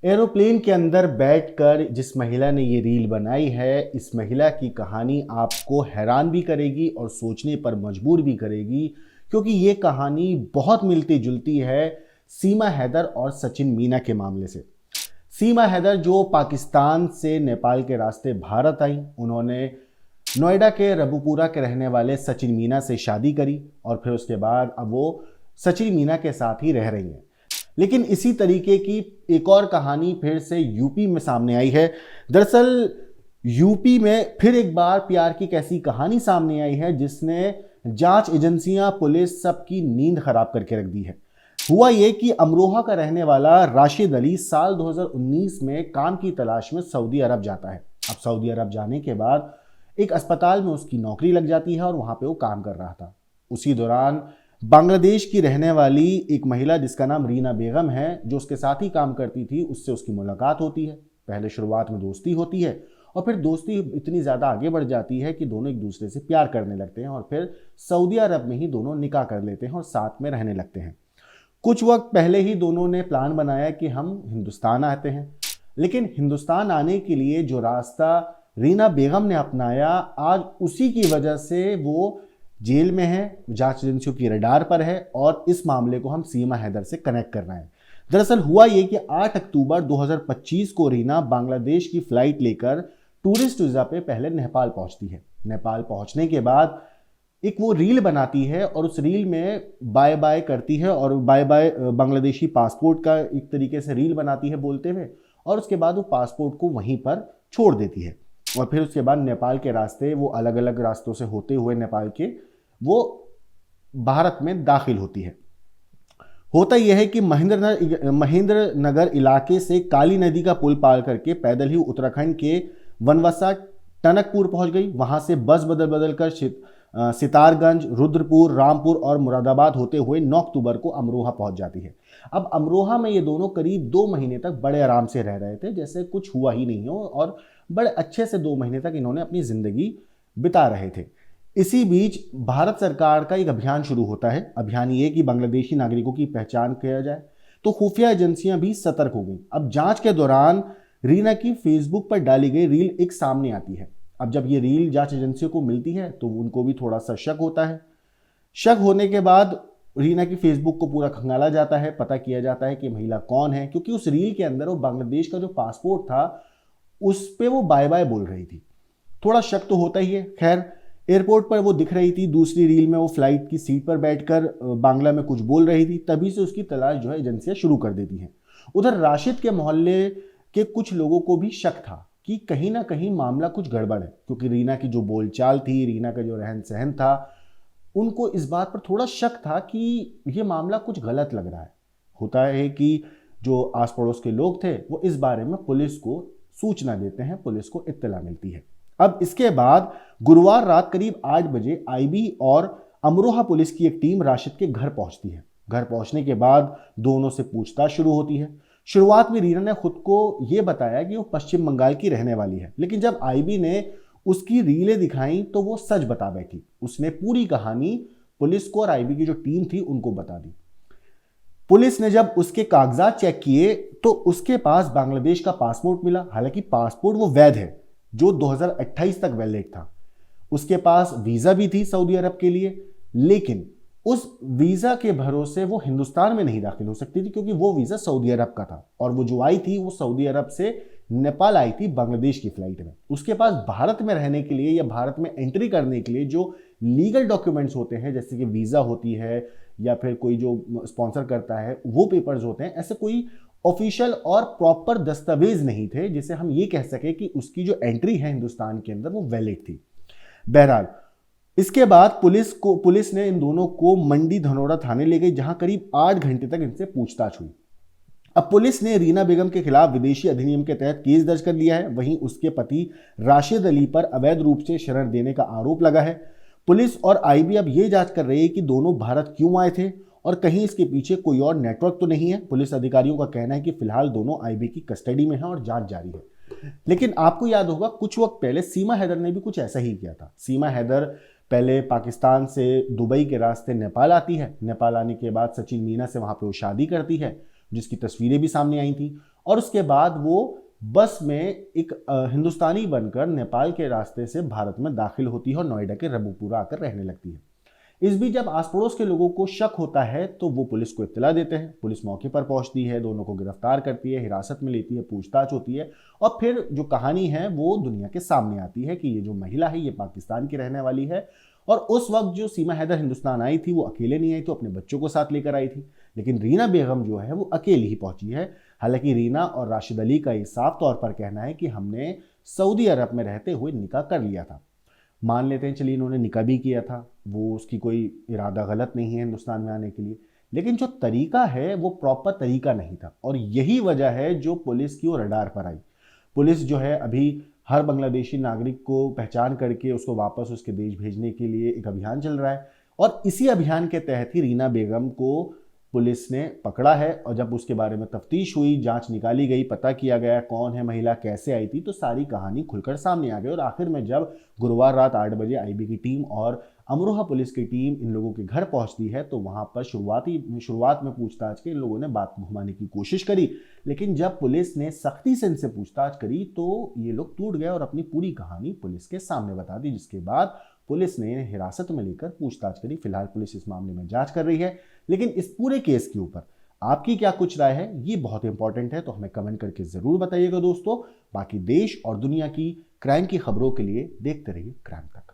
Aeroplane के अंदर बैठकर जिस महिला ने ये रील बनाई है, इस महिला की कहानी आपको हैरान भी करेगी और सोचने पर मजबूर भी करेगी, क्योंकि ये कहानी बहुत मिलती जुलती है सीमा हैदर और सचिन मीना के मामले से। सीमा हैदर जो पाकिस्तान से नेपाल के रास्ते भारत आई, उन्होंने नोएडा के रबुपुरा के रहने वाले सचिन मीना से शादी करी और फिर उसके बाद अब वो सचिन मीना के साथ ही रह रही हैं। लेकिन इसी तरीके की एक और कहानी फिर से यूपी में सामने आई है। दरअसल यूपी में फिर एक बार प्यार की कैसी कहानी सामने आई है जिसने जांच एजेंसियां, पुलिस सबकी नींद खराब करके रख दी है। हुआ ये कि अमरोहा का रहने वाला राशिद अली साल 2019 में काम की तलाश में सऊदी अरब जाता है। अब सऊदी अरब जाने के बाद एक अस्पताल में उसकी नौकरी लग जाती है और वहां पे वो काम कर रहा था। उसी दौरान बांग्लादेश की रहने वाली एक महिला जिसका नाम रीना बेगम है, जो उसके साथ ही काम करती थी, उससे उसकी मुलाकात होती है। पहले शुरुआत में दोस्ती होती है और फिर दोस्ती इतनी ज़्यादा आगे बढ़ जाती है कि दोनों एक दूसरे से प्यार करने लगते हैं और फिर सऊदी अरब में ही दोनों निकाह कर लेते हैं और साथ में रहने लगते हैं। कुछ वक्त पहले ही दोनों ने प्लान बनाया कि हम हिंदुस्तान आते हैं, लेकिन हिंदुस्तान आने के लिए जो रास्ता रीना बेगम ने अपनाया, आज उसी की वजह से वो जेल में है, जांच एजेंसियों की रडार पर है और इस मामले को हम सीमा हैदर से कनेक्ट कर रहे हैं। दरअसल हुआ ये कि 8 अक्टूबर 2025 को रीना बांग्लादेश की फ्लाइट लेकर टूरिस्ट वीजा पे पहले नेपाल पहुंचती है। नेपाल पहुंचने के बाद एक वो रील बनाती है और उस रील में बाय बाय करती है और बाय बाय बांग्लादेशी पासपोर्ट का एक तरीके से रील बनाती है बोलते हुए, और उसके बाद वो पासपोर्ट को वहीं पर छोड़ देती है और फिर उसके बाद नेपाल के रास्ते वो अलग अलग रास्तों से होते हुए नेपाल के वो भारत में दाखिल होती है। होता यह है कि महेंद्र नगर इलाके से काली नदी का पुल पार करके पैदल ही उत्तराखंड के वनवसा टनकपुर पहुंच गई। वहां से बस बदल बदल कर सितारगंज, रुद्रपुर, रामपुर और मुरादाबाद होते हुए 9 अक्टूबर को अमरोहा पहुंच जाती है। अब अमरोहा में ये दोनों करीब 2 महीने तक बड़े आराम से रह रहे थे, जैसे कुछ हुआ ही नहीं हो, और बड़े अच्छे से 2 महीने तक इन्होंने अपनी जिंदगी बिता रहे थे। इसी बीच भारत सरकार का एक अभियान शुरू होता है। अभियान ये कि बांग्लादेशी नागरिकों की पहचान किया जाए, तो खुफिया एजेंसियां भी सतर्क हो गई। अब जांच के दौरान रीना की फेसबुक पर डाली गई रील एक सामने आती है। अब जब ये रील जांच एजेंसियों को मिलती है तो उनको भी थोड़ा सा शक होता है। शक होने के बाद रीना की फेसबुक को पूरा खंगाला जाता है, पता किया जाता है कि महिला कौन है, क्योंकि उस रील के अंदर वो बांग्लादेश का जो पासपोर्ट था उस पर वो बाय बाय बोल रही थी। थोड़ा शक तो होता ही है। खैर, एयरपोर्ट पर वो दिख रही थी, दूसरी रील में वो फ्लाइट की सीट पर बैठकर बांग्ला में कुछ बोल रही थी। तभी से उसकी तलाश जो है एजेंसियां शुरू कर देती हैं। उधर राशिद के मोहल्ले के कुछ लोगों को भी शक था कि कहीं ना कहीं मामला कुछ गड़बड़ है, क्योंकि रीना की जो बोलचाल थी, रीना का जो रहन सहन था, उनको इस बात पर थोड़ा शक था कि ये मामला कुछ गलत लग रहा है। होता है कि जो आस पड़ोस के लोग थे वो इस बारे में पुलिस को सूचना देते हैं, पुलिस को इत्तला मिलती है। अब इसके बाद गुरुवार रात करीब 8 बजे आईबी और अमरोहा पुलिस की एक टीम राशिद के घर पहुंचती है। घर पहुंचने के बाद दोनों से पूछताछ शुरू होती है। शुरुआत में रीना ने खुद को यह बताया कि वो पश्चिम बंगाल की रहने वाली है, लेकिन जब आईबी ने उसकी रीलें दिखाई तो वो सच बता बैठी। उसने पूरी कहानी पुलिस को और आईबी की जो टीम थी उनको बता दी। पुलिस ने जब उसके कागजात चेक किए तो उसके पास बांग्लादेश का पासपोर्ट मिला। हालांकि पासपोर्ट वो वैध है, जो 2028 तक वैलिड था। उसके पास वीजा भी थी सऊदी अरब के लिए, लेकिन उस वीजा के भरोसे वो हिंदुस्तान में नहीं दाखिल हो सकती थी, क्योंकि वो वीजा सऊदी अरब का था और वो जो आई थी वो सऊदी अरब से नेपाल आई थी बांग्लादेश की फ्लाइट में। उसके पास भारत में रहने के लिए या भारत में एंट्री करने के लिए जो लीगल डॉक्यूमेंट्स होते हैं, जैसे कि वीजा होती है या फिर कोई जो स्पॉन्सर करता है वो पेपर्स होते हैं, ऐसे कोई ऑफिशियल और प्रॉपर दस्तावेज नहीं थे जिसे हम ये कह सके कि उसकी जो एंट्री है हिंदुस्तान के अंदर वो वैलिड थी। बहरहाल, इसके बाद पुलिस ने इन दोनों को मंडी धनोरा थाने ले गई, जहां करीब 8 घंटे तक इनसे पूछताछ हुई। अब पुलिस ने रीना बेगम के खिलाफ विदेशी अधिनियम के तहत केस दर्ज कर लिया है। वहीं उसके पति राशिद अली पर अवैध रूप से शरण देने का आरोप लगा है। पुलिस और आईबी अब ये जांच कर रही है कि दोनों भारत क्यों आए थे और कहीं इसके पीछे कोई और नेटवर्क तो नहीं है। पुलिस अधिकारियों का कहना है कि फिलहाल दोनों आईबी की कस्टडी में हैं और जांच जारी है। लेकिन आपको याद होगा कुछ वक्त पहले सीमा हैदर ने भी कुछ ऐसा ही किया था। सीमा हैदर पहले पाकिस्तान से दुबई के रास्ते नेपाल आती है। नेपाल आने के बाद सचिन मीना से वहां पे वो शादी करती है, जिसकी तस्वीरें भी सामने आई थी। और उसके बाद वो बस में एक हिंदुस्तानी बनकर नेपाल के रास्ते से भारत में दाखिल होती है और नोएडा के रबुपुरा आकर रहने लगती है। इस बीच जब आस पड़ोस के लोगों को शक होता है तो वो पुलिस को इत्तला देते हैं। पुलिस मौके पर पहुंचती है, दोनों को गिरफ्तार करती है, हिरासत में लेती है, पूछताछ होती है और फिर जो कहानी है वो दुनिया के सामने आती है कि ये जो महिला है ये पाकिस्तान की रहने वाली है। और उस वक्त जो सीमा हैदर हिंदुस्तान आई थी वो अकेले नहीं आई, तो अपने बच्चों को साथ लेकर आई थी। लेकिन रीना बेगम जो है वो अकेली ही पहुंची है। हालांकि रीना और राशिद अली का ये साफ तौर पर कहना है कि हमने सऊदी अरब में रहते हुए निकाह कर लिया था। मान लेते हैं चलिए इन्होंने निकाह भी किया था, वो उसकी कोई इरादा गलत नहीं है हिंदुस्तान में आने के लिए, लेकिन जो तरीका है वो प्रॉपर तरीका नहीं था। और यही वजह है जो पुलिस की वो रडार पर आई। पुलिस जो है अभी हर बांग्लादेशी नागरिक को पहचान करके उसको वापस उसके देश भेजने के लिए एक अभियान चल रहा है और इसी अभियान के तहत ही रीना बेगम को पुलिस ने पकड़ा है। और जब उसके बारे में तफ्तीश हुई, जांच निकाली गई, पता किया गया कौन है महिला, कैसे आई थी, तो सारी कहानी खुलकर सामने आ गई। और आखिर में जब गुरुवार रात 8 बजे आईबी की टीम और अमरोहा पुलिस की टीम इन लोगों के घर पहुंचती है तो वहां पर शुरुआत में पूछताछ के इन लोगों ने बात घुमाने की कोशिश करी, लेकिन जब पुलिस ने सख्ती से इनसे पूछताछ करी तो ये लोग टूट गए और अपनी पूरी कहानी पुलिस के सामने बता दी, जिसके बाद पुलिस ने इन्हें हिरासत में लेकर पूछताछ करी। फिलहाल पुलिस इस मामले में जांच कर रही है, लेकिन इस पूरे केस के ऊपर आपकी क्या कुछ राय है ये बहुत इंपॉर्टेंट है, तो हमें कमेंट करके जरूर बताइएगा दोस्तों। बाकी देश और दुनिया की क्राइम की खबरों के लिए देखते रहिए क्राइम तक।